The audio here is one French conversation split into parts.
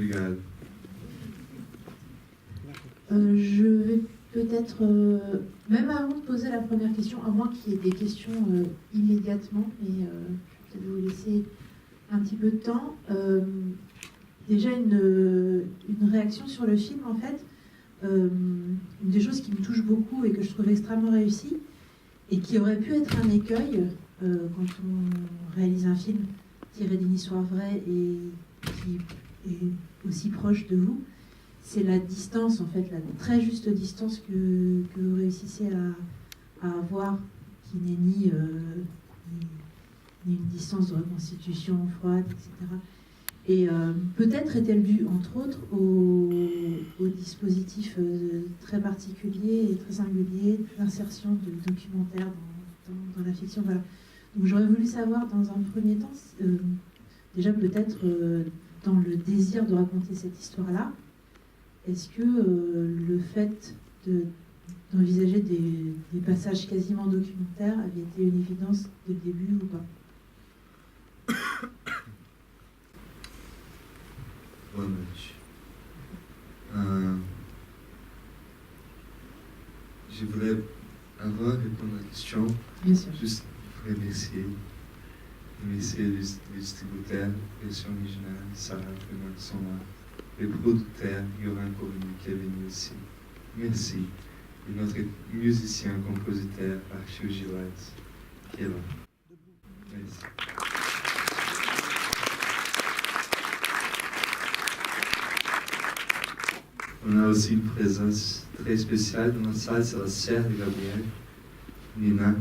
Obrigado. Je vais peut-être, même avant de poser la première question, à moins qu'il y ait des questions immédiatement, mais je vais peut-être vous laisser un petit peu de temps. Déjà une réaction sur le film, en fait. Une des choses qui me touche beaucoup et que je trouve extrêmement réussie, et qui aurait pu être un écueil quand on réalise un film tiré d'une histoire vraie et qui est aussi proche de vous, c'est la distance, en fait, la très juste distance que vous réussissez à avoir, qui n'est ni une distance de reconstitution froide, etc. Et peut-être est-elle due, entre autres, au dispositif très particulier et très singulier de l'insertion de documentaires dans la fiction. Voilà. Donc j'aurais voulu savoir, dans un premier temps, déjà peut-être dans le désir de raconter cette histoire-là, est-ce que le fait d'envisager des passages quasiment documentaires avait été une évidence dès le début ou pas? Boa noite. Je voulais, avant de répondre à la question, juste remercier les distributeurs, version originale, Sarah, vraiment, qui sont là, les producteurs, Yoran Coroni, qui est venu aussi. Merci. Et notre musicien, compositeur, Archie Gilles, qui est là. Merci. On a aussi une présence très spéciale dans la salle, c'est la sœur de Gabriel, Nina.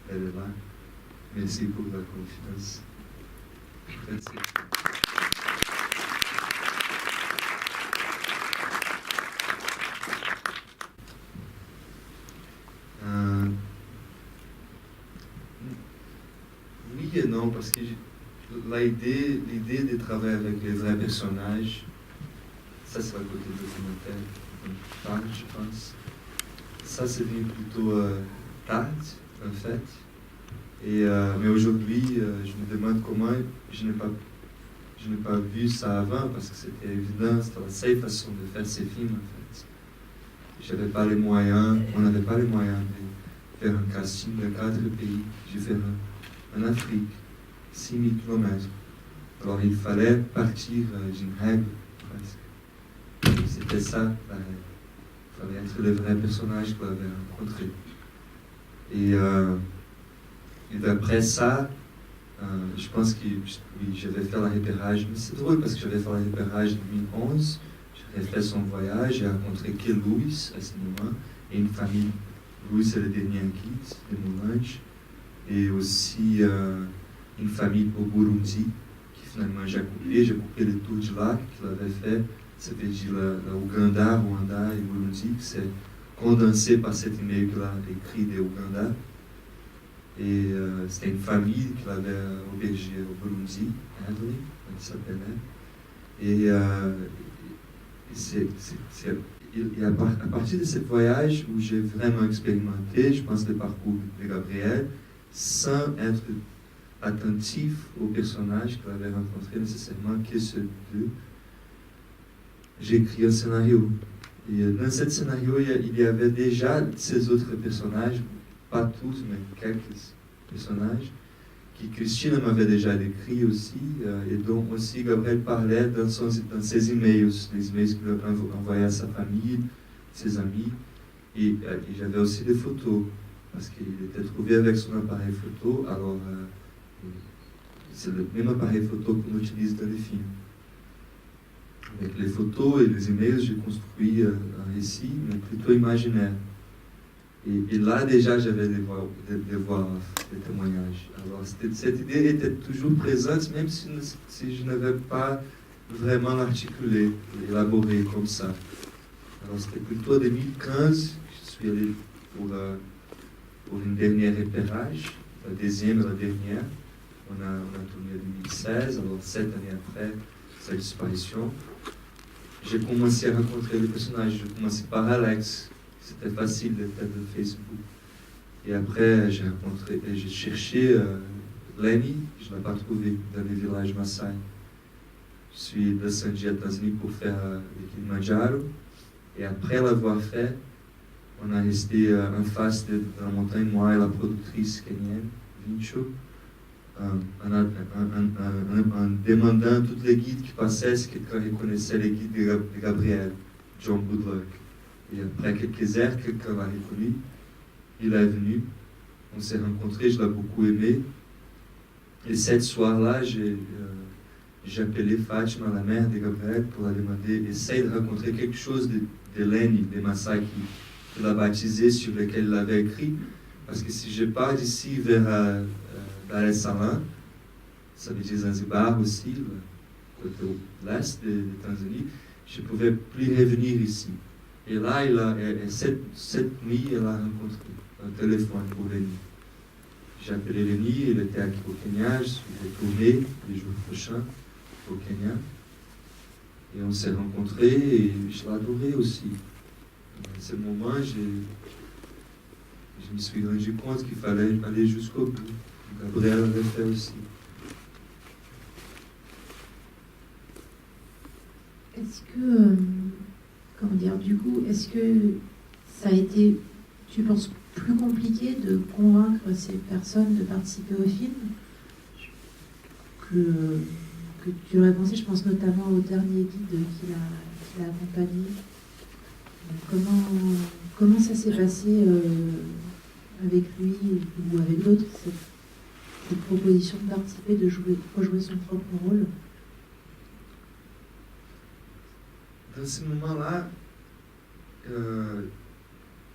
Elle est là. Merci pour la confiance. Merci. Oui et non, parce que l'idée de travailler avec les vrais personnages, ça c'est le côté documentaire dont je parle, je pense. Ça c'est venu plutôt tard, en fait. Mais aujourd'hui, je me demande comment je n'ai pas vu ça avant, parce que c'était évident, c'était la seule façon de faire ces films, en fait. J'avais pas les moyens, on n'avait pas les moyens de faire un casting de 4 pays. J'ai fait en Afrique, 6000 km. Alors il fallait partir d'une règle, presque. C'était ça, il fallait être le vrai personnage qu'on avait rencontré. Et d'après ça, je pense que oui, je vais faire le repérage. Mais c'est drôle parce que je vais faire le repérage en 2011. J'ai fait son voyage, j'ai rencontré que Louis à ce moment, et une famille. Louis est le dernier guide de Moulange. Et aussi une famille au Burundi, qui finalement j'ai coupé le tour de là, qu'il avait fait. Ça veut dire l'Ouganda, Rwanda et Burundi, qui s'est condensé par cet email qu'il a écrit de Ouganda. Et c'était une famille qu'il avait hébergée au Burundi, Adley, qui s'appelait. Et à partir de ce voyage où j'ai vraiment expérimenté, je pense, le parcours de Gabriel, sans être attentif aux personnages qu'il avait rencontrés nécessairement, que ceux deux, j'ai écrit un scénario. Et dans ce scénario, il y avait déjà ces autres personnages, pas tous, mais quelques personnages, que Christina m'avait déjà décrit aussi, et dont aussi Gabriel parlait dans ses emails, les emails qu'il envoyait à sa famille, ses amis, et j'avais aussi des photos, parce qu'il était trouvé avec son appareil photo, alors c'est le même appareil photo qu'on utilise dans les films. Avec les photos et les emails, j'ai construit un récit, mais plutôt imaginaire. Et là, déjà, j'avais des voix, des témoignages. Alors, cette idée était toujours présente, même si je n'avais pas vraiment l'articulé, élaboré comme ça. Alors, c'était plutôt en 2015 que je suis allé pour une dernière repérage, la deuxième et la dernière. On a tourné en 2016, alors 7 années après sa disparition. J'ai commencé à rencontrer les personnages. J'ai commencé par Alex. C'était facile de faire de Facebook. Et après, j'ai cherché Lenny, je ne l'ai pas trouvé dans les villages Maasai. Je suis descendu à Tanzanie pour faire le Kilimanjaro. Et après l'avoir fait, on a resté en face de la montagne, moi et la productrice kenyenne, Vincho, en demandant tous les guides qui passaient, ce qu'ils reconnaissaient les guides de Gabriel, John Goodluck. Et après quelques heures, quelqu'un l'a reconnu, il est venu, on s'est rencontrés, je l'ai beaucoup aimé. Et cette soir-là, j'ai appelé Fatima, la mère de Gabriel, pour la demander, essaye de rencontrer quelque chose de Lenny, de Maasai, qui l'a baptisé, sur lequel il avait écrit. Parce que si je pars d'ici vers Dar es Salaam, ça veut dire Zanzibar aussi, le côté l'est de Tanzanie, je ne pouvais plus revenir ici. Et là, cette nuit, elle a rencontré un téléphone pour Lenny. J'ai appelé Lenny, il était au Kenya, je suis retourné les jours prochains au Kenya. Et on s'est rencontrés et je l'ai adoré aussi. À ce moment, je me suis rendu compte qu'il fallait aller jusqu'au bout. Gabriel l'avait fait aussi. Est-ce que, comment dire, du coup, est-ce que ça a été, tu penses, plus compliqué de convaincre ces personnes de participer au film que tu l'aurais pensé? Je pense notamment au dernier guide qui l'a accompagné. Comment ça s'est passé avec lui ou avec d'autres, cette proposition de participer, de rejouer son propre rôle? Dans ce moment-là,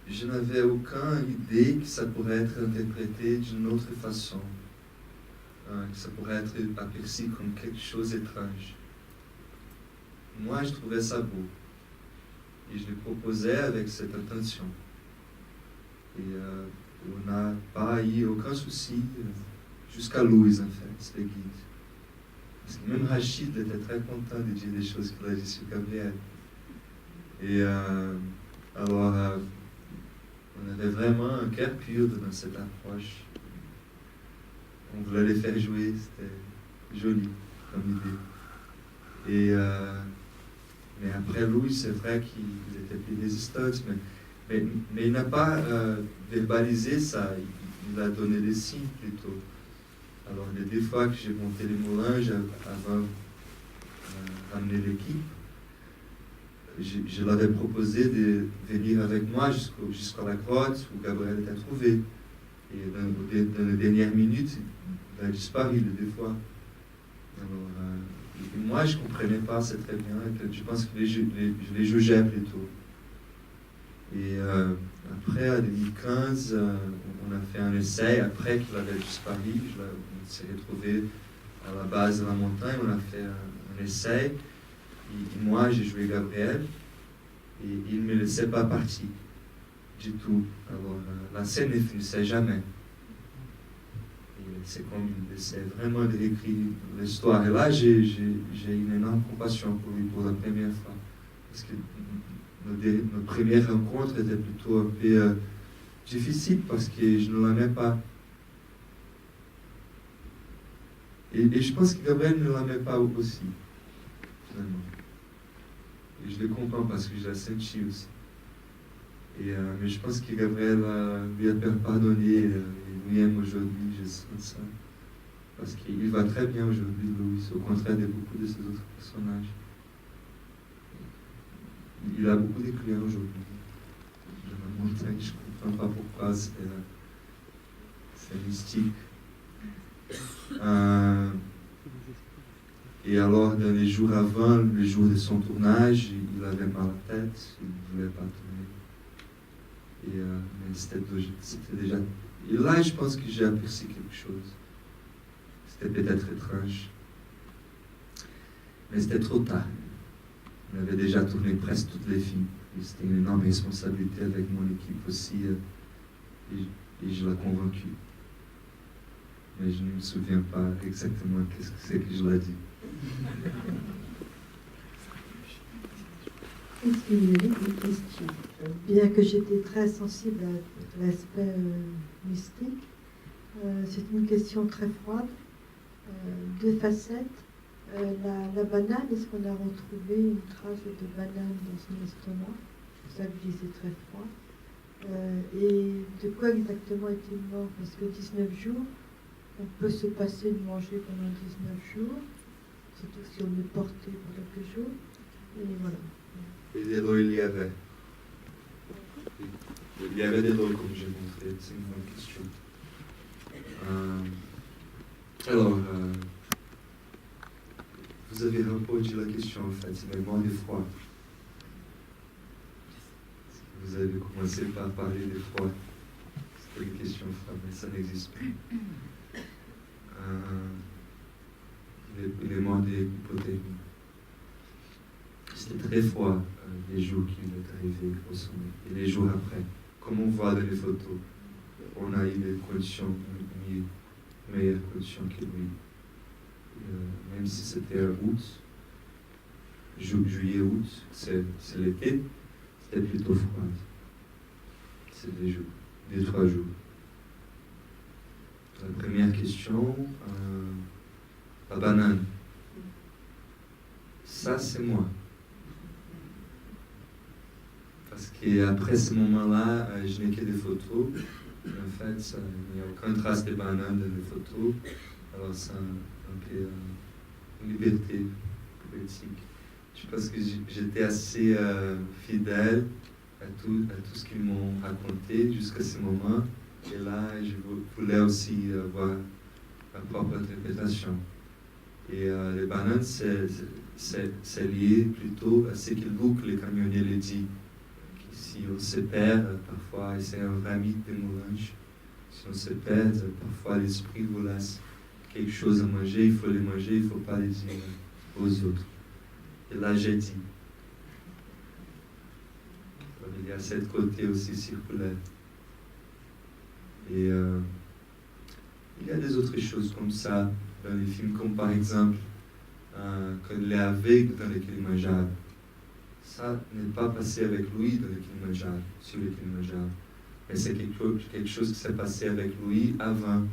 je n'avais aucune idée que ça pourrait être interprété d'une autre façon, que ça pourrait être aperçu comme quelque chose d'étrange. Moi, je trouvais ça beau. Et je le proposais avec cette intention. Et on n'a pas eu aucun souci, jusqu'à Louise, en fait, c'était guide. Parce que même Rachid était très content de dire des choses qu'il a dit sur Gabriel. Et alors, on avait vraiment un cœur pur dans cette approche. On voulait les faire jouer, c'était joli comme idée. Mais après Louis, c'est vrai qu'il était plus résistant, mais il n'a pas verbalisé ça, il a donné des signes plutôt. Alors les deux fois que j'ai monté les moulins avant d'amener l'équipe, je l'avais proposé de venir avec moi jusqu'à la grotte où Gabriel était trouvé. Et dans les dernières minutes, il a disparu les deux fois. Alors, et moi, je ne comprenais pas, c'est très bien. Je pense que je les jugeais plutôt. Et après, en 2015, on a fait un essai. Après qu'il avait disparu, on s'est retrouvé à la base de la montagne. On a fait un essai. Et moi, j'ai joué Gabriel. Et il ne me laissait pas partir du tout. Alors, la scène ne finissait jamais. C'est comme il essaie vraiment de réécrire l'histoire. Et là, j'ai une énorme compassion pour lui pour la première fois. Parce que notre première rencontre était plutôt un peu difficile parce que je ne l'aimais pas. Et je pense que Gabriel ne l'aimait pas aussi, finalement. Et je le comprends parce que je l'ai senti aussi. Mais je pense que Gabriel lui a pardonné et lui aime aujourd'hui, je sens ça. Parce qu'il va très bien aujourd'hui, Louis, au contraire de beaucoup de ses autres personnages. Il a beaucoup de clients aujourd'hui. Dans la montagne, je ne comprends pas pourquoi, c'est mystique. Et alors, dans les jours avant, le jour de son tournage, il avait mal à la tête, il ne voulait pas tourner. Mais c'était déjà... Et là, je pense que j'ai aperçu quelque chose. C'était peut-être étrange. Mais c'était trop tard. On avait déjà tourné presque toutes les films. Et c'était une énorme responsabilité avec mon équipe aussi. Et je l'ai convaincu. Mais je ne me souviens pas exactement qu'est-ce que c'est que je l'ai dit. Est-ce que vous avez des questions? Bien que j'étais très sensible à l'aspect mystique, c'est une question très froide, deux facettes. La banane, est-ce qu'on a retrouvé une trace de banane dans son estomac? Ça lui disait très froid. Et de quoi exactement est-il mort? Parce que 19 jours, on peut se passer de manger pendant 19 jours, surtout si on est porté pour quelques jours. Et voilà. Et des lots, il y avait. Il y avait des lots, comme j'ai montré. C'est une bonne question. Alors, vous avez répondu à la question, en fait. C'est mort des froids. Vous avez commencé par parler des froids. C'était une question froide, mais ça n'existe pas. Il est mort des hypothermies. C'était très froid les jours qu'il est arrivé au sommet et les jours après. Comme on voit dans les photos, on a eu des conditions meilleures conditions que lui. Même si c'était août, juillet, août, c'est l'été, c'était plutôt froid. C'est des jours, 2-3 jours. La première question, la banane. Ça, c'est moi. Parce qu'après ce moment-là, je n'ai que des photos. En fait, il n'y a aucun trace de banane dans les photos. Alors, c'est un peu une liberté politique. Je pense que j'étais assez fidèle à tout ce qu'ils m'ont raconté jusqu'à ce moment. Et là, je voulais aussi avoir ma propre interprétation. Et les bananes, c'est lié plutôt à ce que Luc, le camionnier, le dit. Si on se perd, parfois, et c'est un ami de Moulange, si on se perd, parfois l'esprit vous laisse quelque chose à manger, il faut les manger, il ne faut pas les dire aux autres. Et là, j'ai dit. Il y a cette côté aussi circulaire. Et il y a des autres choses comme ça dans les films, comme par exemple, quand les aveugles dans les Kilimanjaro. Ça n'est pas passé avec lui dans le Kilimanjaro, sur le Kilimanjaro. Mais c'est quelque chose qui s'est passé avec lui avant,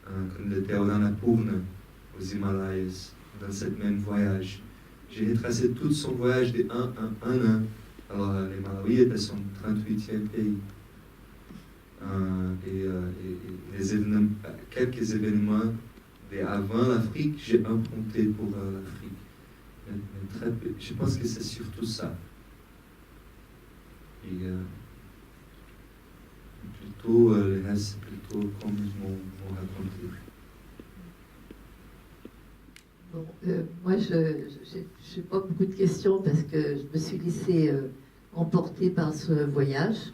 quand il était au Annapurna, aux Himalayas, dans ce même voyage. J'ai retracé tout son voyage de un an. Alors, les Malawi étaient son 38e pays. Quelques événements avant l'Afrique, j'ai emprunté pour l'Afrique. Mais très peu. Je pense que c'est surtout ça. Et plutôt, le reste, c'est plutôt comme ils m'ont raconté. Bon, moi, je n'ai pas beaucoup de questions parce que je me suis laissée emporter par ce voyage,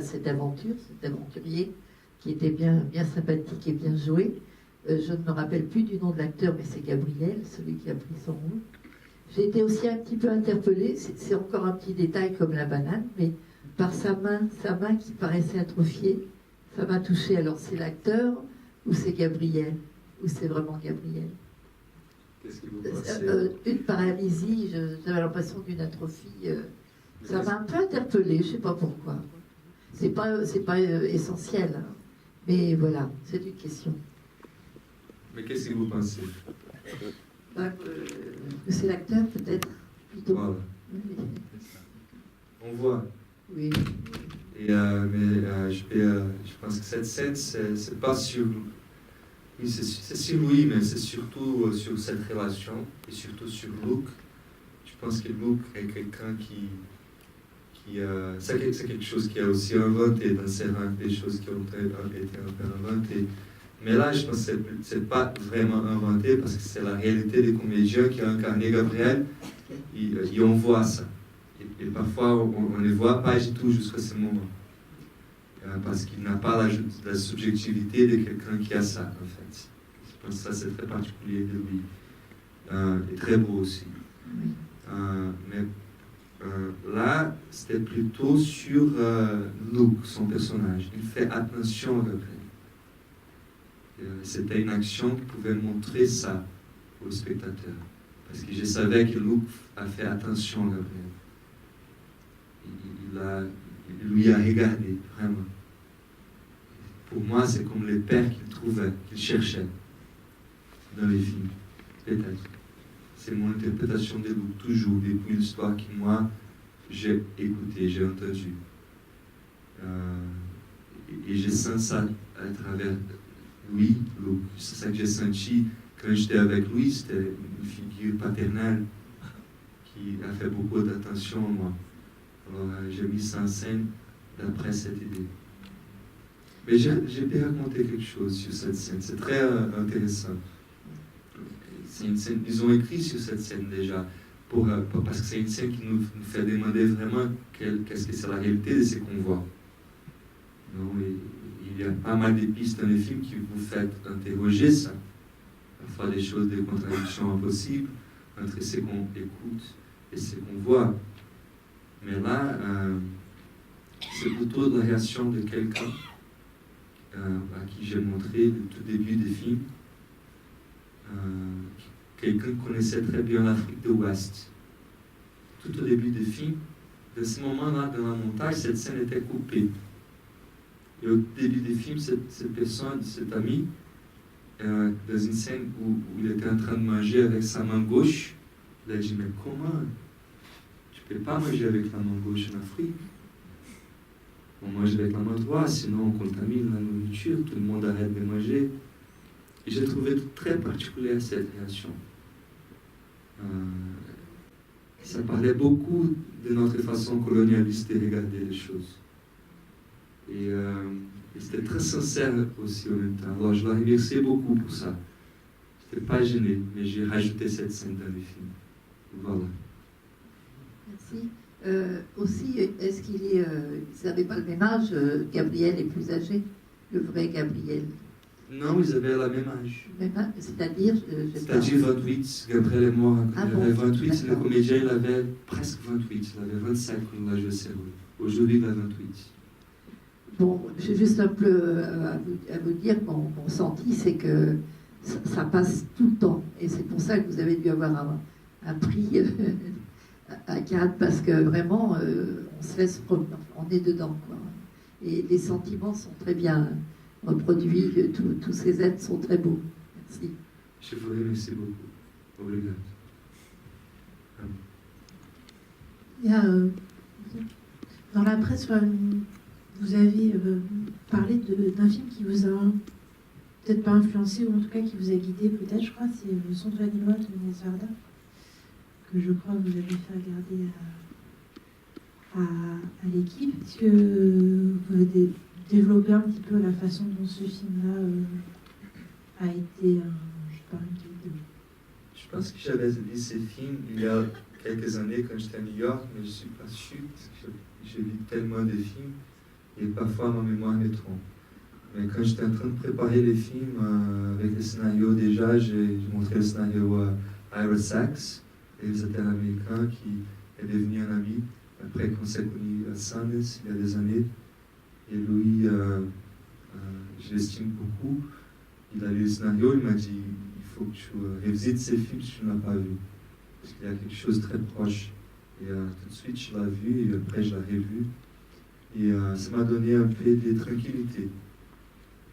cette aventure, cet aventurier qui était bien sympathique et bien joué. Je ne me rappelle plus du nom de l'acteur, mais c'est Gabriel, celui qui a pris son rôle. J'ai été aussi un petit peu interpellée, c'est encore un petit détail comme la banane, mais par sa main qui paraissait atrophiée, ça m'a touchée. Alors c'est l'acteur ou c'est Gabriel? Ou c'est vraiment Gabriel? Qu'est-ce que vous pensez? Une paralysie, j'avais l'impression d'une atrophie. Ça m'a un peu interpellée, je ne sais pas pourquoi. C'est pas essentiel, hein. Mais voilà, c'est une question. Mais qu'est-ce que vous pensez? C'est l'acteur, peut-être, plutôt. Voilà. Oui. On voit. Oui. Et, je pense que cette scène, c'est pas sur... Oui, c'est sur lui, mais c'est surtout sur cette relation, et surtout sur Luc. Je pense que Luc est quelqu'un qui c'est quelque chose qui a aussi inventé dans ses rangs, des choses qui ont été un peu inventées. Mais là, je pense que c'est pas vraiment inventé, parce que c'est la réalité des comédiens qui ont incarné Gabriel, et on voit ça. Et parfois, on ne les voit pas du tout jusqu'à ce moment. Parce qu'il n'a pas la subjectivité de quelqu'un qui a ça, en fait. Je pense que ça, c'est très particulier de lui. Et très beau aussi. Mais là, c'était plutôt sur Luc, son personnage. Il fait attention à Gabriel. C'était une action qui pouvait montrer ça au spectateur. Parce que je savais que Luc a fait attention à Gabriel. Il lui a regardé, vraiment. Pour moi, c'est comme les pères qu'il trouvait, qu'il cherchait dans les films. Peut-être. c'est mon interprétation des loups, toujours, depuis l'histoire que moi, j'ai écouté, j'ai entendu. Et je sens ça à travers lui. C'est ça que j'ai senti quand j'étais avec lui. C'était une figure paternelle qui a fait beaucoup d'attention à moi. Alors j'ai mis ça en scène d'après cette idée. Mais j'ai pu raconter quelque chose sur cette scène. C'est très intéressant. C'est une scène, ils ont écrit sur cette scène déjà, parce que c'est une scène qui nous fait demander vraiment qu'est-ce que c'est la réalité de ce qu'on voit. Non, il y a pas mal de pistes dans les films qui vous font interroger ça. Parfois des choses, des contradictions impossibles entre ce qu'on écoute et ce qu'on voit. Mais là, c'est plutôt la réaction de quelqu'un à qui j'ai montré le tout début des films. Quelqu'un qui connaissait très bien l'Afrique de l'Ouest. Tout au début des films, de ce moment-là, dans la montage, cette scène était coupée. Et au début des films, cette personne, cet ami, dans une scène où il était en train de manger avec sa main gauche, il a dit, mais comment? Tu ne peux pas manger avec la main gauche en Afrique. On mange avec la main droite, sinon on contamine la nourriture, tout le monde arrête de manger. Et j'ai trouvé très particulière cette réaction. Ça parlait beaucoup de notre façon colonialiste de regarder les choses. Et c'était très sincère aussi en même temps. Alors je l'ai remercié beaucoup pour ça. Je n'étais pas gêné, mais j'ai rajouté cette scène dans les films. Voilà. Merci. Aussi, est-ce qu'il est... ils n'avaient pas le même âge, Gabriel est plus âgé, le vrai Gabriel. Non, ils avaient la même âge. C'est-à-dire... C'est-à-dire 28. Gabriel est mort quand il avait 28. D'accord. Le comédien, il avait presque 28. Il avait 25 quand il a joué Cerveau. Aujourd'hui, il a 28. Bon, j'ai juste un peu à vous dire, mon senti, c'est que ça passe tout le temps. Et c'est pour ça que vous avez dû avoir un prix à Cannes, parce que vraiment, on se laisse promener, on est dedans, quoi. Et les sentiments sont très bien reproduits, tous ces êtres sont très beaux. Merci. Je vous remercie beaucoup. Obrigado. Il y a, dans la presse, vous avez parlé d'un film qui vous a peut-être pas influencé, ou en tout cas qui vous a guidé, peut-être, je crois, c'est Le son de Vanilla de Inès Varda, que je crois que vous avez fait regarder à l'équipe. Est-ce que vous pouvez développer un petit peu la façon dont ce film-là a été, je sais pas, un guide? Je pense que j'avais vu ces films il y a quelques années quand j'étais à New York, mais je ne suis pas sûr, parce que j'ai vu tellement de films, et parfois ma mémoire me trompe. Mais quand j'étais en train de préparer les films, avec le scénario déjà, j'ai montré le scénario à Ira Sachs, réalisateur américain qui est devenu un ami après qu'on s'est connu à Sundance il y a des années. Et lui, je l'estime beaucoup. Il a lu le scénario, il m'a dit, il faut que tu révisites ces films si tu ne l'as pas vu. Parce qu'il y a quelque chose de très proche. Et tout de suite, je l'ai vu, et après, je l'ai revu. Et ça m'a donné un peu de tranquillité.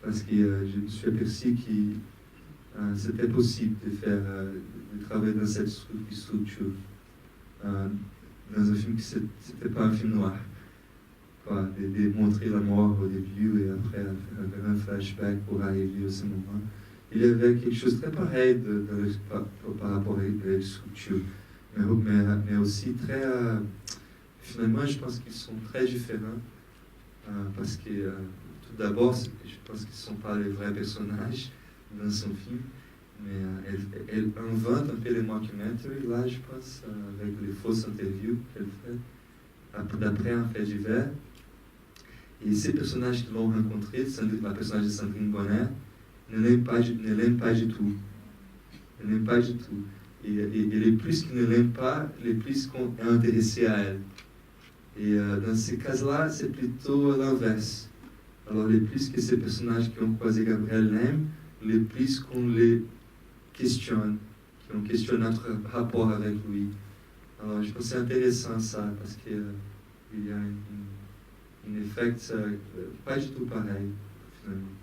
Parce que je me suis aperçu que c'était possible de faire, de travailler dans cette structure. Dans un film qui n'était pas un film noir. Quoi, de montrer la mort au début et après faire un flashback pour arriver à ce moment. Il y avait quelque chose de très pareil par rapport à la structure. Mais aussi très... finalement, je pense qu'ils sont très différents. Parce que, tout d'abord, je pense qu'ils ne sont pas les vrais personnages dans son film. Mais elle invente un peu les mockumentaries, là, je pense, avec les fausses interviews qu'elle fait, d'après un fait divers. Et ces personnages qui l'ont rencontré, le personnage de Sandrine Bonner, ne l'aiment pas du tout. Ne l'aiment pas du tout. Et les plus qui ne l'aiment pas, les plus qu'on est intéressé à elle. Et dans ces cas-là, c'est plutôt l'inverse. Alors, les plus que ces personnages qui ont croisé Gabriel l'aiment, les plus qu'on les questionne, qu'on questionne notre rapport avec lui. Alors, je pense que c'est intéressant ça, parce qu'il y a un effet pas du tout pareil, finalement.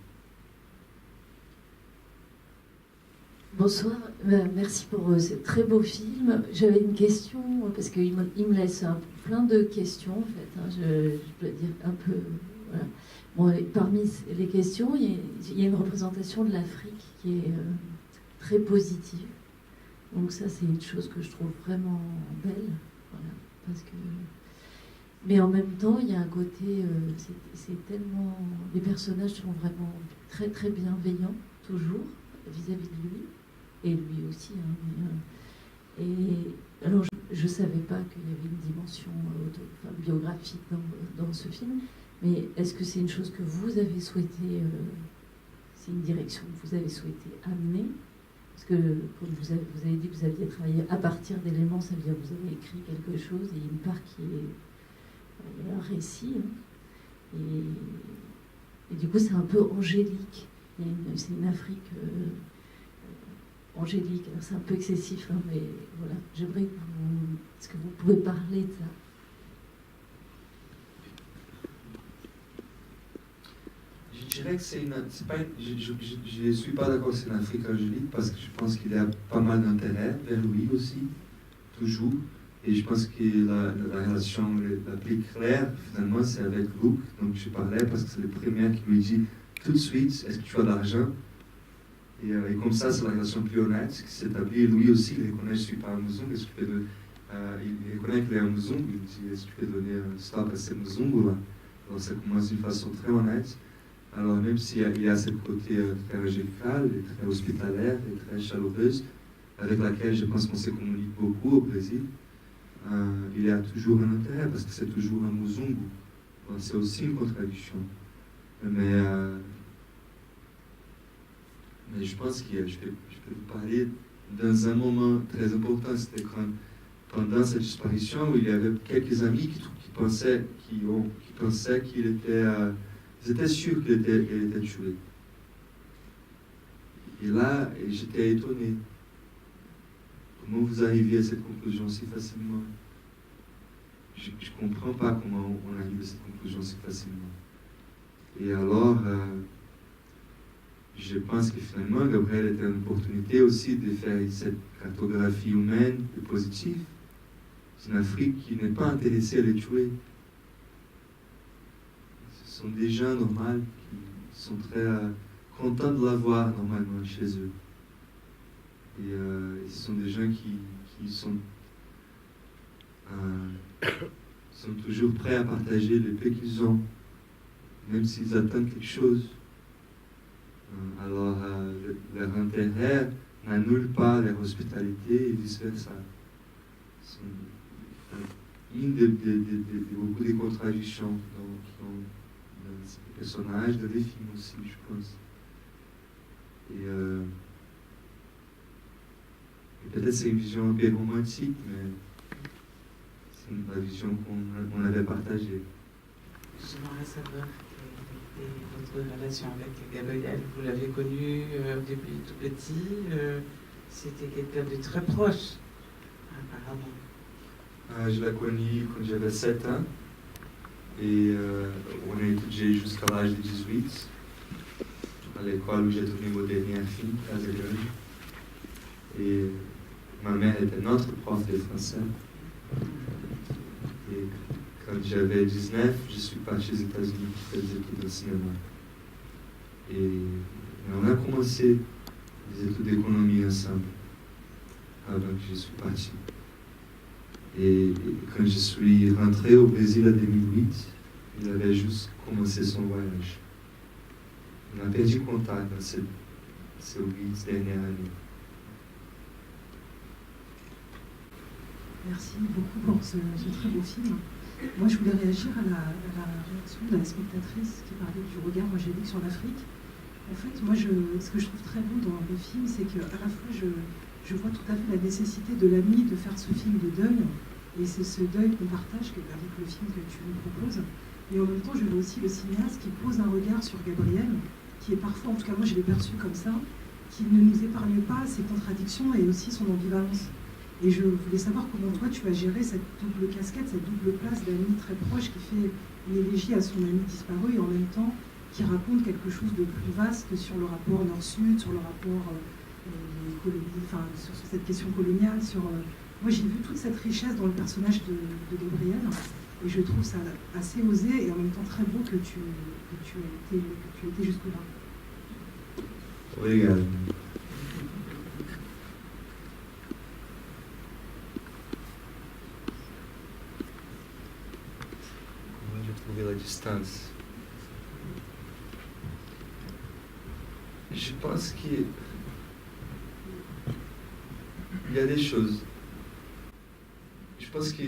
Bonsoir, merci pour ce très beau film. J'avais une question, parce qu'il me laisse plein de questions, en fait. Hein, je dois dire un peu... Voilà. Bon, et parmi les questions, il y a une représentation de l'Afrique qui est très positive. Donc ça, c'est une chose que je trouve vraiment belle. Voilà, parce que... Mais en même temps, il y a un côté... c'est tellement... Les personnages sont vraiment très, très bienveillants, toujours, vis-à-vis de lui. Et lui aussi. Hein, et alors, je ne savais pas qu'il y avait une dimension biographique dans ce film, mais est-ce que c'est une chose que vous avez souhaité, c'est une direction que vous avez souhaité amener? Parce que, comme vous avez dit que vous aviez travaillé à partir d'éléments, ça veut dire que vous avez écrit quelque chose, et il y a une part qui est un récit. Hein, et du coup, c'est un peu angélique. C'est une Afrique... angélique, alors c'est un peu excessif, hein, mais voilà, j'aimerais que est-ce que vous pouvez parler de ça? Je dirais que c'est pas je ne suis pas d'accord que c'est une Afrique angélique, parce que je pense qu'il y a pas mal d'intérêt vers lui aussi, toujours. Et je pense que la relation la plus claire, finalement, c'est avec Luke, donc je parlais, parce que c'est le premier qui lui dit tout de suite, est-ce que tu as de l'argent? Et comme ça, c'est la relation plus honnête qui s'établit. Et lui aussi, il reconnaît, je ne suis pas un Muzungu, est-ce que tu peux il reconnaît qu'il est un Muzungu, il dit, est-ce que tu peux donner un stop à ces Muzungu-là? Alors ça commence d'une façon très honnête. Alors même s'il y a ce côté très angélical, et très hospitalaire, et très chaleureuse, avec laquelle je pense qu'on se communique beaucoup au Brésil, il y a toujours un intérêt, parce que c'est toujours un Muzungu. C'est aussi une contradiction. Mais je pense que je peux vous parler dans un moment très important. C'était pendant cette disparition où il y avait quelques amis qui pensaient qu'il était... ils étaient sûrs qu'il était tué. Et là, j'étais étonné. Comment vous arrivez à cette conclusion si facilement? Je ne comprends pas comment on arrive à cette conclusion si facilement. Et alors... je pense que finalement, Gabriel était une opportunité aussi de faire cette cartographie humaine et positive. C'est une Afrique qui n'est pas intéressée à les tuer. Ce sont des gens normaux qui sont très contents de l'avoir normalement chez eux. Et ce sont des gens qui sont toujours prêts à partager le peu qu'ils ont, même s'ils attendent quelque chose. Alors, leur intérêt n'annule pas leur hospitalité et vice-versa. C'est une de beaucoup de contradictions dans ces personnages, dans les films aussi, je pense. Et peut-être c'est une vision un peu romantique, mais c'est la vision qu'on avait partagée. J'aimerais savoir votre relation avec Gabriel. Vous l'avez connu depuis tout petit. C'était quelqu'un de très proche, apparemment. Je l'ai connu quand j'avais 7 ans. Et on a étudié jusqu'à l'âge de 18, à l'école où j'ai donné mon dernier film, à Zéland. Et ma mère était notre prof de français. Et quand j'avais 19, je suis parti aux États-Unis pour faire des études de cinéma. Et on a commencé des études d'économie ensemble, avant que je suis parti. Et quand je suis rentré au Brésil en 2008, il avait juste commencé son voyage. On a perdu contact dans ces 8 dernières années. Merci beaucoup pour ce très beau film. Moi, je voulais réagir à la réaction de la spectatrice qui parlait du regard angélique sur l'Afrique. En fait, moi, ce que je trouve très beau dans le film, c'est qu'à la fois, je vois tout à fait la nécessité de l'ami de faire ce film de deuil, et c'est ce deuil qu'on partage avec le film que tu nous proposes. Et en même temps, je vois aussi le cinéaste qui pose un regard sur Gabriel, qui est parfois, en tout cas moi je l'ai perçu comme ça, qui ne nous épargne pas ses contradictions et aussi son ambivalence. Et je voulais savoir comment toi tu as géré cette double casquette, cette double place d'ami très proche qui fait une élégie à son ami disparu et en même temps qui raconte quelque chose de plus vaste sur le rapport nord-sud, sur le rapport sur cette question coloniale. Moi, j'ai vu toute cette richesse dans le personnage de Gabriel, et je trouve ça assez osé et en même temps très beau que tu aies été jusque-là. Obrigado. Comment j'ai trouvé la distance? Je pense qu'il y a des choses. Je pense que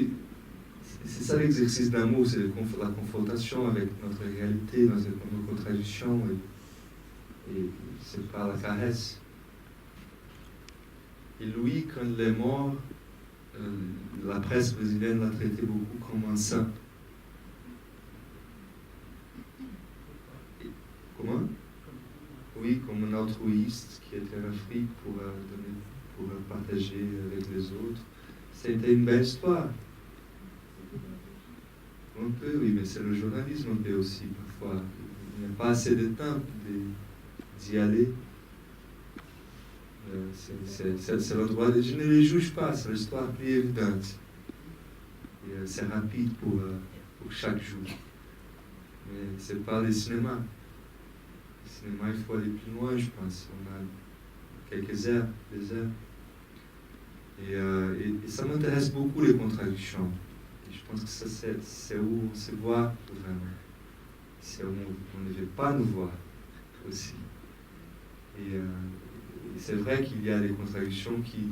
c'est ça l'exercice d'amour, c'est la confrontation avec notre réalité, nos contradictions, et c'est par la caresse. Et lui, quand il est mort, la presse brésilienne l'a traité beaucoup comme un saint. Comment? Oui, comme un altruiste qui était en Afrique pour partager avec les autres. C'était une belle histoire. Un peu, oui, mais c'est le journalisme un peu aussi, parfois. Il n'y a pas assez de temps d'y aller. C'est l'endroit. Je ne les juge pas, c'est l'histoire plus évidente. Et c'est rapide pour chaque jour. Mais c'est pas le cinéma. Le cinéma, il faut aller plus loin, je pense. On a quelques heures, des heures. Et ça m'intéresse beaucoup, les contradictions. Et je pense que ça, c'est où on se voit vraiment. C'est où on ne veut pas nous voir aussi. Et c'est vrai qu'il y a des contradictions qui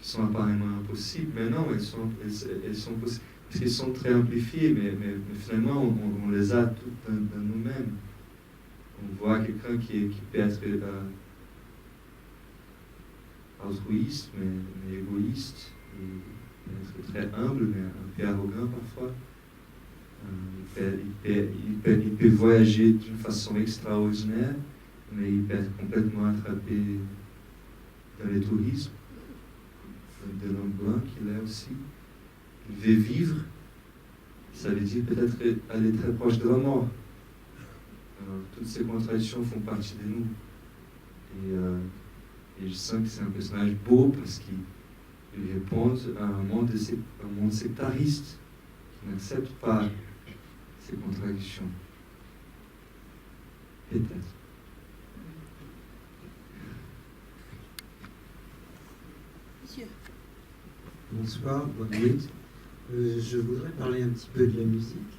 sont apparemment impossibles, mais non, elles sont possibles. Parce qu'elles sont très amplifiées, mais finalement, on les a toutes dans nous-mêmes. On voit quelqu'un qui peut être altruiste, mais égoïste, et être très humble, mais un peu arrogant parfois. Il peut voyager d'une façon extraordinaire, mais il peut être complètement attrapé dans le tourisme, de l'homme blanc qu'il est aussi. Il veut vivre, ça veut dire peut-être aller très proche de la mort. Alors, toutes ces contradictions font partie de nous. Et je sens que c'est un personnage beau parce qu'il répond à un monde sectariste qui n'accepte pas ces contradictions. Peut-être. Monsieur. Bonsoir, bonne nuit. Je voudrais parler un petit peu de la musique.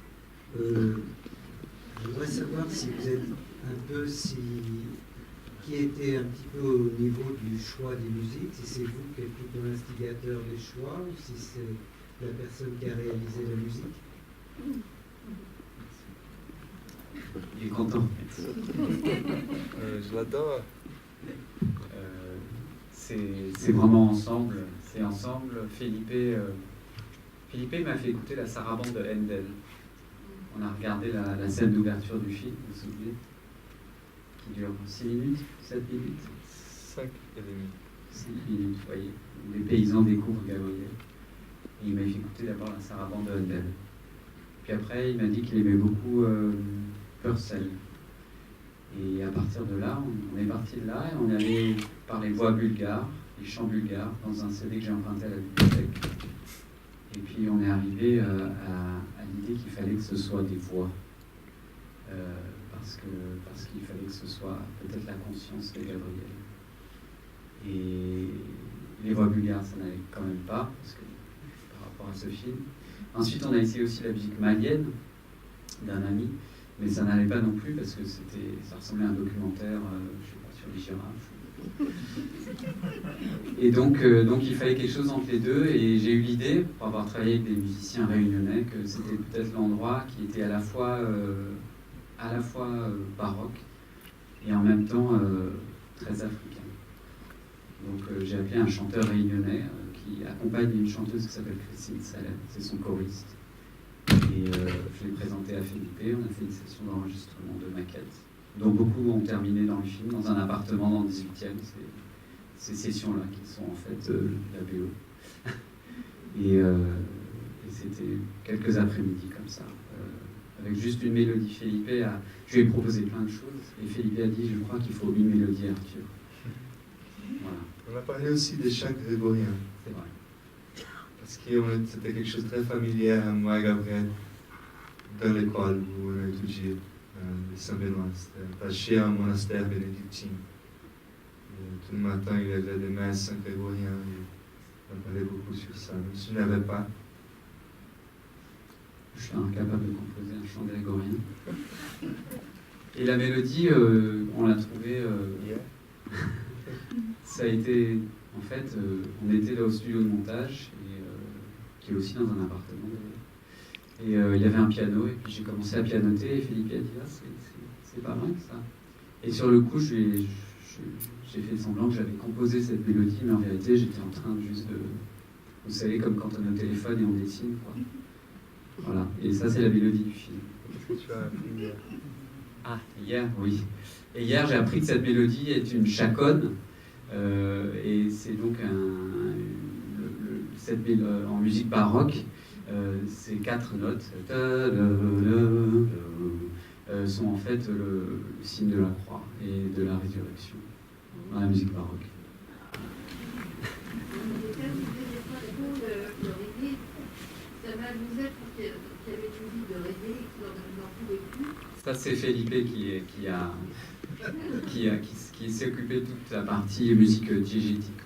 Je voudrais savoir si vous êtes un peu qui était un petit peu au niveau du choix des musiques, si c'est vous qui êtes plutôt l'instigateur des choix ou si c'est la personne qui a réalisé la musique. Il est content. Je l'adore. C'est vraiment ensemble. C'est ensemble. Felipe m'a fait écouter la sarabande de Handel. On a regardé la scène d'ouverture du film, vous vous souvenez, qui dure 6 minutes, 7 minutes 5 et demi. 5 minutes, vous voyez. Les paysans découvrent Gabriel. Et il m'a fait écouter d'abord la sarabande de Handel. Puis après, il m'a dit qu'il aimait beaucoup Purcell. Et à partir de là, on est parti de là et on est allé par les voix bulgares, les chants bulgares, dans un CD que j'ai emprunté à la bibliothèque. Et puis on est arrivé à l'idée qu'il fallait que ce soit des voix. Parce qu'il fallait que ce soit peut-être la conscience de Gabriel. Et les voix bulgares, ça n'allait quand même pas, parce que, par rapport à ce film. Ensuite, on a essayé aussi la musique malienne d'un ami, mais ça n'allait pas non plus, parce que ça ressemblait à un documentaire, je sais pas, sur les girafes. Et donc il fallait quelque chose entre les deux, et j'ai eu l'idée, pour avoir travaillé avec des musiciens réunionnais, que c'était peut-être l'endroit qui était à la fois baroque et en même temps très africain. Donc j'ai appelé un chanteur réunionnais qui accompagne une chanteuse qui s'appelle Christine Salem, c'est son choriste. Et je l'ai présenté à Felipe, on a fait une session d'enregistrement de maquettes, dont beaucoup ont terminé dans le film, dans un appartement dans le 18e. Ces sessions-là qui sont en fait la BO. Et c'était quelques après-midi comme ça, avec juste une mélodie. Je lui ai proposé plein de choses, et Felipe a dit, je crois qu'il faut une mélodie, Arthur. Voilà, On a parlé aussi des chants grégoriens. c'est vrai. Parce que c'était quelque chose de très familier à moi et Gabriel dans l'école où on a étudié le Saint-Benoît. C'était attaché à un monastère bénédictine. Et tout le matin, il y avait des messes grégoriennes et on parlait beaucoup sur ça. Mais je n'avais pas. Je suis incapable de composer un chant grégorien. Et la mélodie, on l'a trouvée. Ça a été. En fait, on était là au studio de montage, qui est aussi dans un appartement. Et il y avait un piano, et puis j'ai commencé à pianoter, et Philippe a dit ah, c'est pas mal ça. Et sur le coup, j'ai fait semblant que j'avais composé cette mélodie, mais en réalité, j'étais en train juste de. Vous savez, comme quand on est au téléphone et on dessine, quoi. Voilà, et ça, c'est la mélodie du film. Qu'est-ce que tu as appris hier? Ah, hier, oui. Et hier, j'ai appris que cette mélodie est une chaconne, et c'est donc en musique baroque, ces 4 notes sont en fait le signe de la croix et de la résurrection dans la musique baroque. Ça, c'est Felipe qui s'est occupé de toute la partie musique diégétique.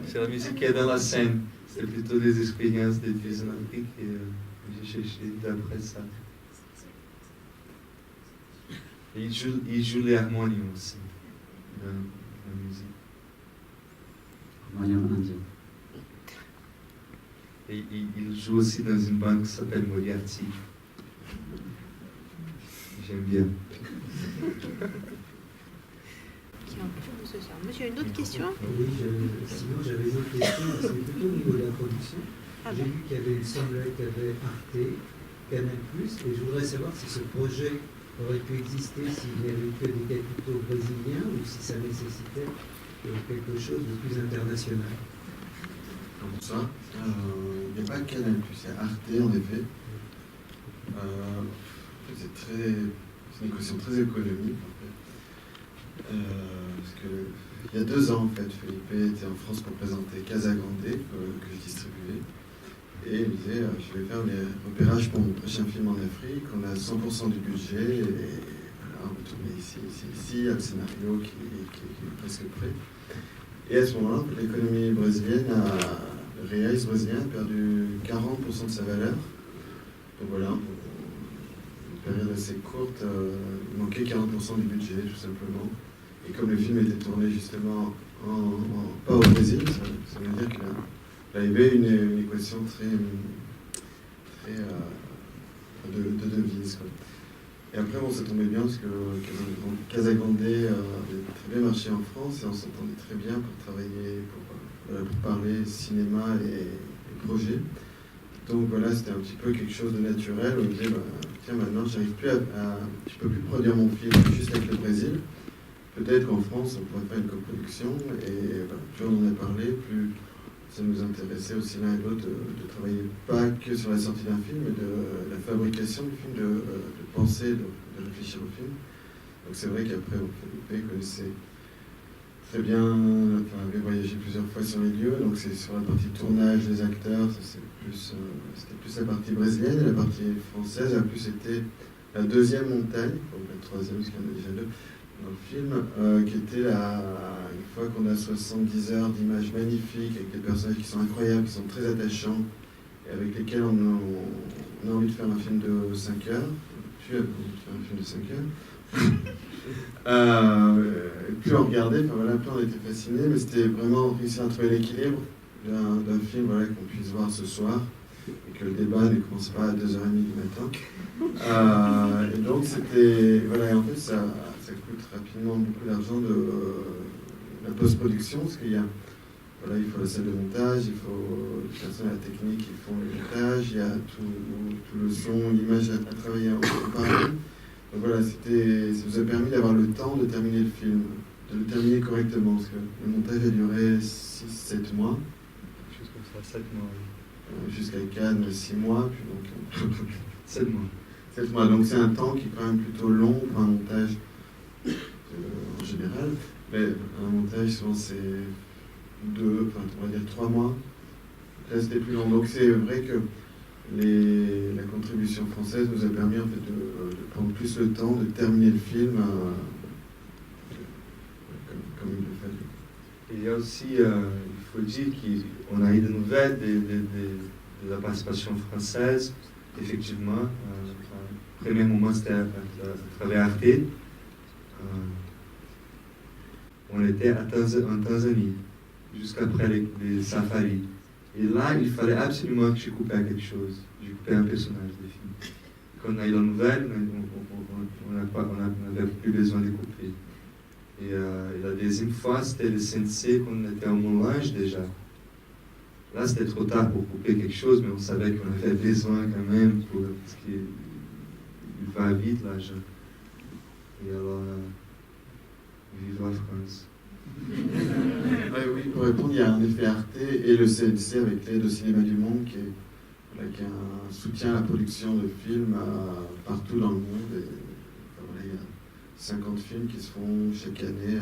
C'est la musique qui est dans la scène. C'est plutôt des expériences des dieux en Afrique et j'ai cherché d'après ça. Et il joue les harmoniums aussi dans la musique. Harmonium indien. Et il joue aussi dans une bande qui s'appelle Moriarty. J'aime bien. Monsieur, une autre question? Oui, sinon j'avais une autre question, c'est plutôt au niveau de la production. J'ai vu qu'il y avait, il semblait qu'il y avait Arte, Canal+, et je voudrais savoir si ce projet aurait pu exister s'il n'y avait que des capitaux brésiliens ou si ça nécessitait quelque chose de plus international. Comme ça, il n'y a pas Canal+, il y a Arte en effet. C'est une question très économique en fait. Parce que il y a 2 ans en fait, Felipe était en France pour présenter Casagrande que je distribuais. Et il me disait je vais faire les repérages pour mon prochain film en Afrique, on a 100% du budget, et voilà, on va tourner ici, il y a le scénario qui est presque prêt. Et à ce moment-là, l'économie brésilienne, le reais brésilien a perdu 40% de sa valeur. Donc voilà, une période assez courte, il manquait 40% du budget tout simplement. Et comme le film était tourné justement pas au Brésil, ça veut dire qu'il avait une équation très de devise, quoi. Et après, bon, ça tombait bien parce que Casagrande avait très bien marché en France et on s'entendait très bien pour travailler, pour parler cinéma et projet. Donc voilà, c'était un petit peu quelque chose de naturel. On me disait, tiens, maintenant, je peux plus produire mon film juste avec le Brésil. Peut-être qu'en France, on pourrait faire une coproduction. Et plus on en a parlé, plus ça nous intéressait aussi l'un et l'autre de travailler pas que sur la sortie d'un film, mais de la fabrication du film, de penser, de réfléchir au film. Donc c'est vrai qu'après, Felipe connaissait très bien, avait voyagé plusieurs fois sur les lieux, donc c'est sur la partie tournage des acteurs, c'était plus la partie brésilienne, et la partie française a plus été la 2e montagne, donc la 3e, parce qu'il y en a déjà 2, dans le film, qui était une fois qu'on a 70 heures d'images magnifiques, avec des personnages qui sont incroyables, qui sont très attachants, et avec lesquels on a envie de faire un film de 5 heures, puis envie de faire un film de 5 heures. Plus on regardait, plus on était fascinés, mais c'était vraiment réussir à trouver l'équilibre d'un film qu'on puisse voir ce soir et que le débat ne commence pas à 2h30 du matin. Et donc c'était, et en fait ça coûte rapidement beaucoup d'argent de la post-production, parce qu'il y a, il faut la salle de montage, il faut les personnes à la technique qui font le montage, il y a tout le son, l'image à travailler en parallèle. Donc voilà, ça nous a permis d'avoir le temps de terminer le film, de le terminer correctement, parce que le montage a duré 6-7 mois. Quelque chose comme ça, 7 mois. Oui. Jusqu'à Cannes, 6 mois, puis donc 7 mois. 7 mois, donc c'est un temps qui est quand même plutôt long pour un montage en général. Mais un montage, souvent, c'est 3 mois. Là, c'était plus long. Donc, c'est vrai que la contribution française nous a permis en fait, de prendre plus le temps de terminer le film comme il le fallait. Il y a aussi, il faut dire qu'on a eu des nouvelles de la participation française. Effectivement, le premier moment, c'était à travers Arte. On était en Tanzanie, jusqu'après les safaris. Et là, il fallait absolument que je coupe quelque chose. J'ai coupé un personnage du film. Quand on a eu la nouvelle, on n'avait plus besoin de couper. Et la deuxième fois, c'était le sensei qu'on était au Moulin déjà. Là, c'était trop tard pour couper quelque chose, mais on savait qu'on avait besoin quand même, parce qu'il va vite, là. Et alors, vive la France. Oui, pour répondre, il y a un effet Arte et le CNC avec l'aide au Cinéma du Monde qui est un soutien à la production de films partout dans le monde. Et, voilà, il y a 50 films qui se font chaque année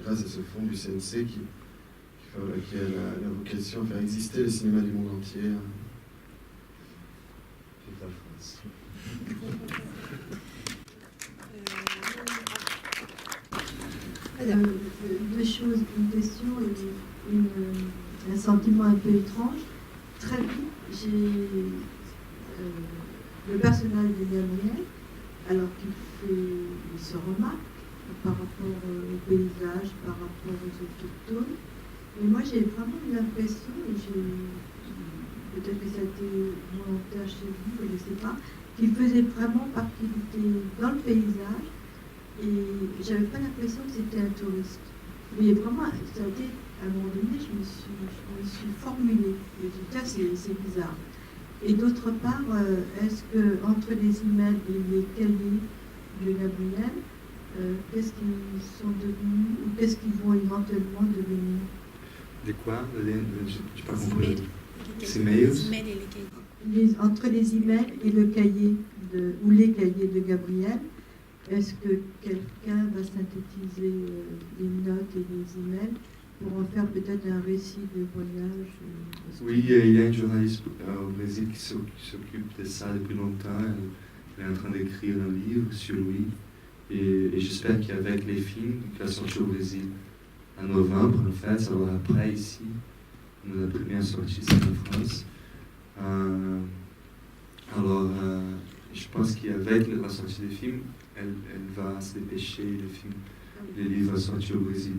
grâce à ce fonds du CNC qui a la vocation à faire exister le cinéma du monde entier. Vive la France. Deux choses, une question et un sentiment un peu étrange. Très vite, j'ai le personnage de Gabriel, alors qu'il se remarque par rapport au paysage, par rapport aux autochtones. Mais moi, j'ai vraiment eu l'impression, et peut-être que ça a été volontaire chez vous, je ne sais pas, qu'il faisait vraiment partie dans le paysage. Et j'avais pas l'impression que c'était un touriste. Mais vraiment, ça a été, à un moment donné, je me suis formulée. Je me suis dit, tiens, c'est bizarre. Et d'autre part, est-ce que entre les emails et les cahiers de Gabriel, qu'est-ce qu'ils sont devenus ou qu'est-ce qu'ils vont éventuellement devenir? De quoi? Je n'ai pas compris. Ces mails? Entre les emails et le cahier ou les cahiers de Gabriel, est-ce que quelqu'un va synthétiser les notes et les emails pour en faire peut-être un récit de voyage? Oui, il y a une journaliste au Brésil qui s'occupe de ça depuis longtemps. Elle est en train d'écrire un livre sur lui. Et j'espère qu'avec les films qui sont sortis au Brésil en novembre, en fait, ça va après ici. La première sortie, c'est en France. Alors, je pense qu'avec la sortie des films, elle va se dépêcher, les livres sortis au Brésil.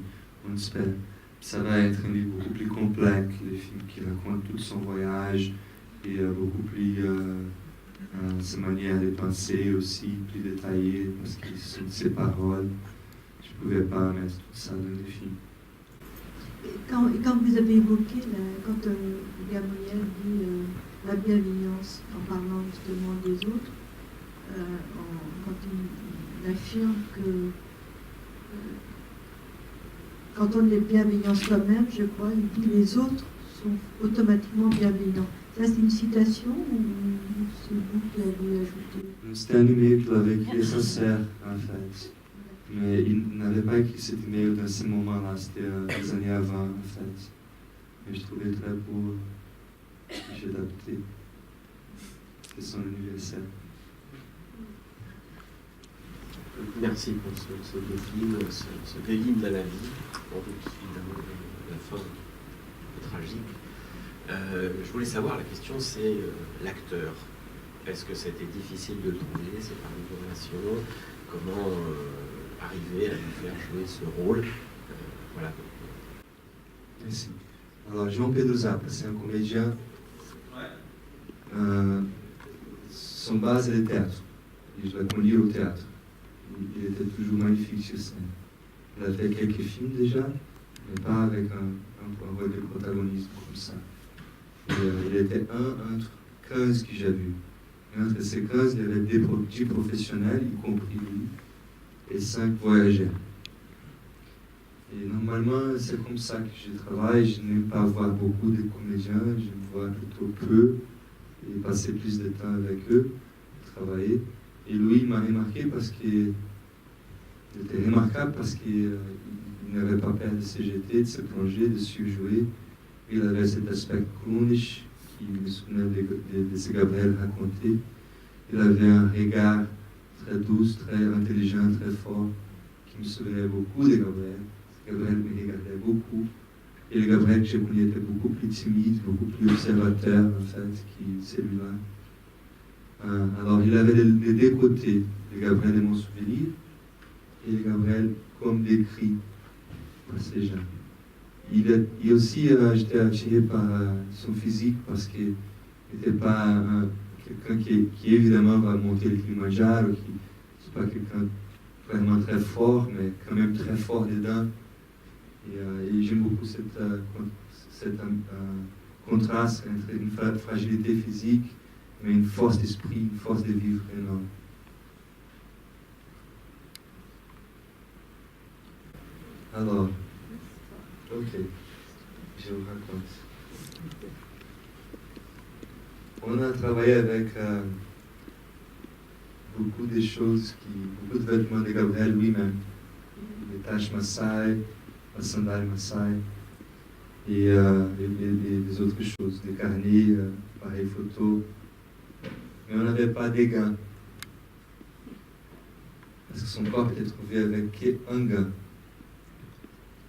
On espère. Ça va être un livre beaucoup plus complet que les films qui racontent tout son voyage et beaucoup plus sa manière de penser aussi, plus détaillée, parce que ce sont ses paroles. Je ne pouvais pas mettre tout ça dans les films. Quand vous avez évoqué, quand Gabriel dit la bienveillance en parlant justement des autres, quand il affirme que quand on est bienveillant soi-même, je crois, il dit les autres sont automatiquement bienveillants. Ça, c'est une citation ou c'est vous qui l'avez ajouté? C'était un email qu'il avait écrit sincère, en fait. Mais il n'avait pas écrit cet email dans ce moment-là, c'était des années avant, en fait. Mais je trouvais très beau, j'ai adapté. C'est son anniversaire. Merci pour ce défi, ce délit de la vie, pour doute évidemment la fin tragique. Je voulais savoir, la question c'est l'acteur. Est-ce que c'était difficile de le trouver, c'est par une relation? Comment arriver à lui faire jouer ce rôle? Voilà. Merci. Alors, João Pedro Zappa, c'est un comédien. Son base est le théâtre. Je l'ai connu au théâtre. Il était toujours magnifique sur scène. Il a fait quelques films déjà, mais pas avec un rôle de protagoniste comme ça. Il était un entre 15 que j'ai vu. Et entre ces 15, il y avait 10 professionnels, y compris lui, et 5 voyageurs. Et normalement, c'est comme ça que je travaille. Je n'aime pas voir beaucoup de comédiens, j'aime voir plutôt peu et passer plus de temps avec eux, travailler. Et lui, il m'a remarqué parce qu'il était remarquable parce qu'il n'avait pas peur de se jeter, de se plonger, de surjouer. Il avait cet aspect clownish qui me souvenait de ce que Gabriel racontait. Il avait un regard très doux, très intelligent, très fort, qui me souvenait beaucoup de Gabriel. Gabriel me regardait beaucoup. Et le Gabriel que j'ai connu était beaucoup plus timide, beaucoup plus observateur, en fait, que celui-là. Alors, il avait les deux côtés, le Gabriel de mon souvenir et le Gabriel comme décrit par ces gens. Il aussi, j'étais attiré par son physique parce qu'il n'était pas quelqu'un qui évidemment va monter le Kilimanjaro, qui n'est pas quelqu'un vraiment très fort, mais quand même très fort dedans. Et j'aime beaucoup cet contraste entre une fragilité physique mais une force d'esprit, une force de vivre énorme. Alors, ok, je vous raconte. On a travaillé avec beaucoup de choses, beaucoup de vêtements de Gabriel lui-même. Des taches Maasai, la sandale Maasai, et des autres choses, des carnets, pareil photos. Mais on n'avait pas des gants. Parce que son corps était trouvé avec un gant.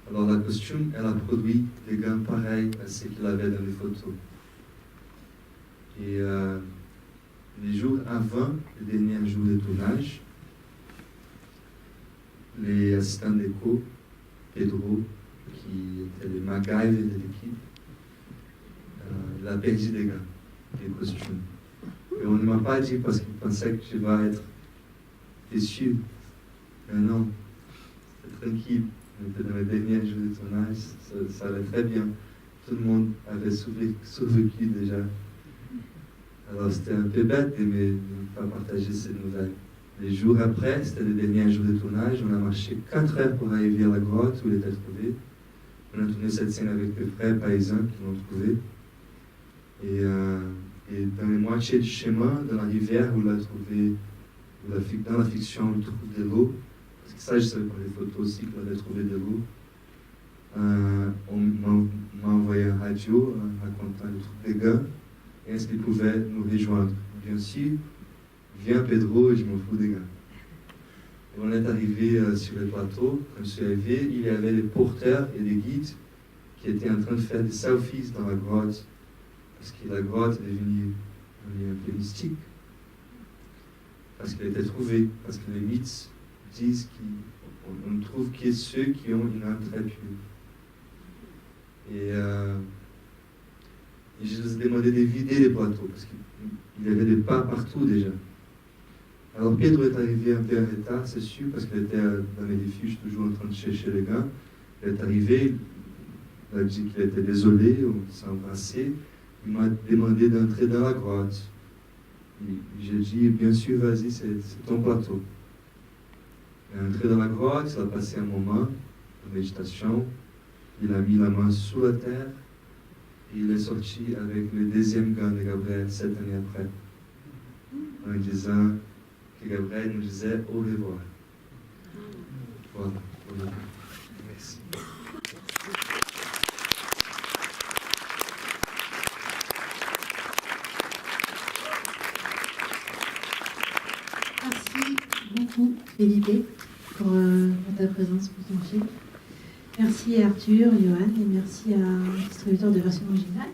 Alors la costume, elle a produit des gants pareils à ce qu'il avait dans les photos. Et les jours avant le dernier jour de tournage, les assistants d'écho, Pedro, qui était le MacGyver de l'équipe, il a perdu des gants, des costumes. Et on ne m'a pas dit parce qu'il pensait que je vais être déçu. Mais non, c'était tranquille. On était dans les derniers jours de tournage, ça allait très bien. Tout le monde avait survécu déjà. Alors c'était un peu bête de ne pas partager cette nouvelle. Les jours après, c'était les derniers jours de tournage, on a marché 4 heures pour arriver à la grotte où il était trouvé. On a tourné cette scène avec les frères paysans qui l'ont trouvé. Et dans les moitiés du chemin, dans la rivière où il l'a trouvé, dans la fiction, il trouve de l'eau. Parce que ça, je savais par les photos aussi qu'il avait trouvé de l'eau. On m'a envoyé un radio racontant le truc des gars et est-ce qu'il pouvait nous rejoindre. Bien sûr, viens Pedro et je m'en fous des gars. Et on est arrivé sur le plateau. Quand je suis arrivé, il y avait les porteurs et les guides qui étaient en train de faire des selfies dans la grotte. Parce que la grotte est devenue un lieu un peu mystique. Parce qu'elle était trouvée. Parce que les mythes disent qu'on ne trouve que ceux qui ont une âme très pure. Et je les ai demandé de vider les plateaux. Parce qu'il y avait des pas partout déjà. Alors Pedro est arrivé un peu en retard, c'est sûr, parce qu'il était dans les refuges toujours en train de chercher les gars. Il est arrivé, il a dit qu'il était désolé, on s'est embrassé. Il m'a demandé d'entrer dans la grotte. J'ai dit, bien sûr, vas-y, c'est ton plateau. Il est entré dans la grotte, il a passé un moment de méditation. Il a mis la main sous la terre et il est sorti avec le deuxième gant de Gabriel 7 années après, en disant que Gabriel nous disait au revoir. Voilà. Merci. Merci beaucoup, Felipe, pour ta présence pour ton film. Merci à Arthur, Johan, et merci à distributeur de version originale.